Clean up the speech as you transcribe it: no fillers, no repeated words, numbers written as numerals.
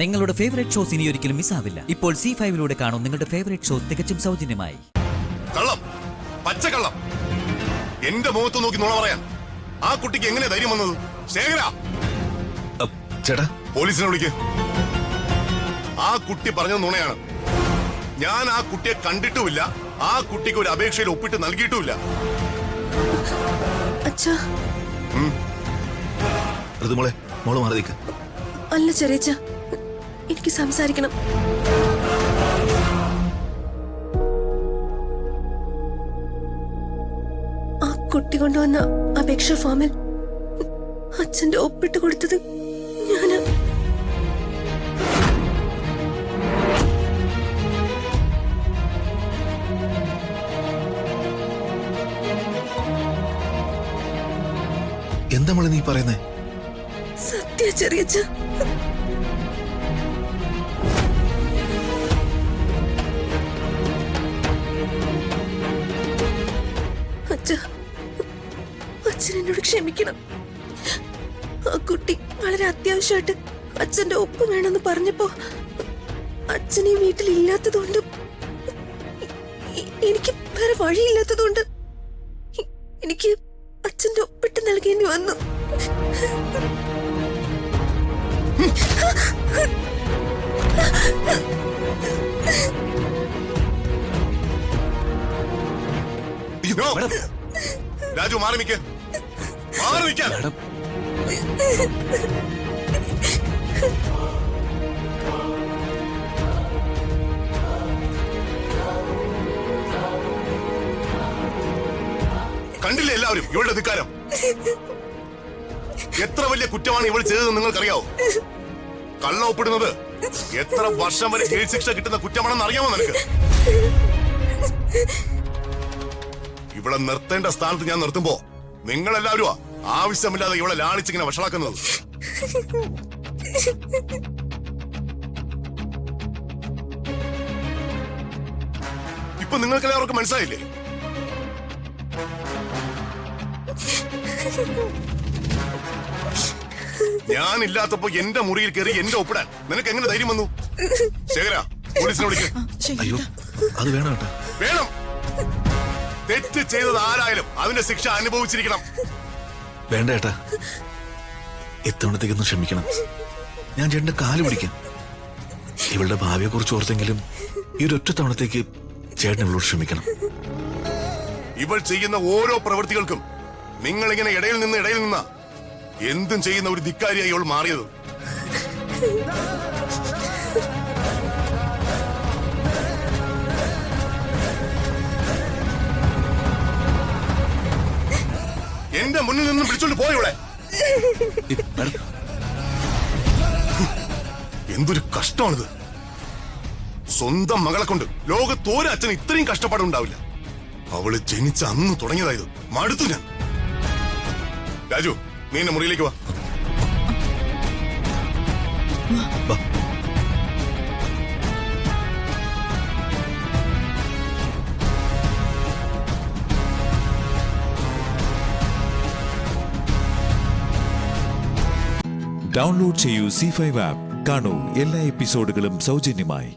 നിങ്ങളുടെ favourite shows ഇനി ഒരിക്കലും മിസ്സാവില്ല. ഇപ്പോൾ C5 കാണും നിങ്ങളുടെ ഫേവറേറ്റ് ഷോസ് തികച്ചും സൗജന്യമായി. കള്ളം, പച്ചക്കള്ളം. എന്റെ മുഖത്ത് നോക്കി നുണ പറയാൻ ആ കുട്ടിക്ക് എങ്ങനെ ധൈര്യം വന്നത്? ശേഖര, ചേട്ടാ പോലീസിനെ വിളിക്ക്. ആ കുട്ടി പറഞ്ഞത് നുണയാണ്. ഞാൻ ആ കുട്ടിയെ കണ്ടിട്ടുമില്ല, ആ കുട്ടിക്ക് ഒരു അപേക്ഷയിൽ ഒപ്പിട്ട് നൽകിയിട്ടുമില്ല. അച്ഛാ, ഋതുമോളെ, മോള് മാറി നിൽക്ക്. അല്ല ചെറിയച്ച, എനിക്ക് സംസാരിക്കണം. ആ കുട്ടി കൊണ്ടുവന്ന അപേക്ഷ ഫോമിൽ അച്ഛന്റെ ഒപ്പിട്ട് കൊടുത്തത് ഞാന്. എന്താ മോളെ നീ പറയുന്നേ? സത്യ ചെറിയച്ച. അച്ഛൻ എന്നോട് ക്ഷമിക്കണം. ആ കുട്ടി വളരെ അത്യാവശ്യമായിട്ട് അച്ഛന്റെ ഒപ്പ് വേണമെന്ന് പറഞ്ഞപ്പോ അച്ഛൻ ഈ വീട്ടിൽ ഇല്ലാത്തതുകൊണ്ട്, എനിക്ക് വേറെ വഴിയില്ലാത്തതുകൊണ്ട് എനിക്ക് അച്ഛന്റെ ഒപ്പിട്ട് നൽകേണ്ടി വന്നു. രാജു, മാറി നിൽക്ക്. മാറി നിൽക്കാൻ. കണ്ടില്ലേ എല്ലാവരും ഇവളുടെ ധിക്കാരം? എത്ര വലിയ കുറ്റമാണ് ഇവൾ ചെയ്തതെന്ന് നിങ്ങൾക്കറിയാവോ? കള്ള ഒപ്പിടുന്നത് എത്ര വർഷം വരെ ജയിൽ ശിക്ഷ കിട്ടുന്ന കുറ്റമാണെന്ന് അറിയാമോ നിനക്ക്? ഇവിടെ നിർത്തേണ്ട സ്ഥാനത്ത് ഞാൻ നിർത്തുമ്പോ നിങ്ങളെല്ലാവരും ആവശ്യമില്ലാതെ ഇവളെ ലാളിച്ചിങ്ങനെ വഷളാക്കുന്നത്. ഇപ്പൊ നിങ്ങൾക്കെല്ലാവർക്കും മനസ്സിലായില്ലേ? ഞാനില്ലാത്തപ്പോ എന്റെ മുറിയിൽ കയറി എന്റെ ഒപ്പിടാൻ നിനക്ക് എങ്ങനെ ധൈര്യം വന്നു? ശേഖര, പോലീസിനെ വിളിക്ക്. അയ്യോ, അത് വേണം കേട്ടോ. വേണം. തെറ്റ് ചെയ്തത് ആരായാലും അതിന്റെ ശിക്ഷ അനുഭവിച്ചിരിക്കണം. വേണ്ട ഏട്ടാ, ഇത്തവണത്തേക്കൊന്ന് ക്ഷമിക്കണം. ഞാൻ ചേട്ടന്റെ കാല് പിടിക്കാം. ഇവളുടെ ഭാവിയെ കുറിച്ച് ഓർത്തെങ്കിലും ഈ ഒരു ഒറ്റ തവണത്തേക്ക് ചേട്ടൻ ഇവളോട് ക്ഷമിക്കണം. ഇവൾ ചെയ്യുന്ന ഓരോ പ്രവൃത്തികൾക്കും നിങ്ങൾ ഇങ്ങനെ ഇടയിൽ നിന്ന എന്തും ചെയ്യുന്ന ഒരു ധിക്കാരിയായി ഇവൾ മാറിയത്. എന്റെ മുന്നിൽ നിന്നും വിളിച്ചോണ്ട് പോയവിടെ. എന്തൊരു കഷ്ടമാണിത്. സ്വന്തം മകളെ കൊണ്ട് ലോകത്തോരെ അച്ഛൻ ഇത്രയും കഷ്ടപ്പാടുണ്ടാവില്ല. അവള് ജനിച്ച അന്ന് തുടങ്ങിയതായത്. മടുത്തു ഞാൻ. രാജു, നീ എന്റെ മുറിയിലേക്ക് വാ. ഡൗൺലോഡ് ചെയ്യൂ C5 ആപ്പ്. കാണൂ എല്ലാ എപ്പിസോഡുകളും സൗജന്യമായി.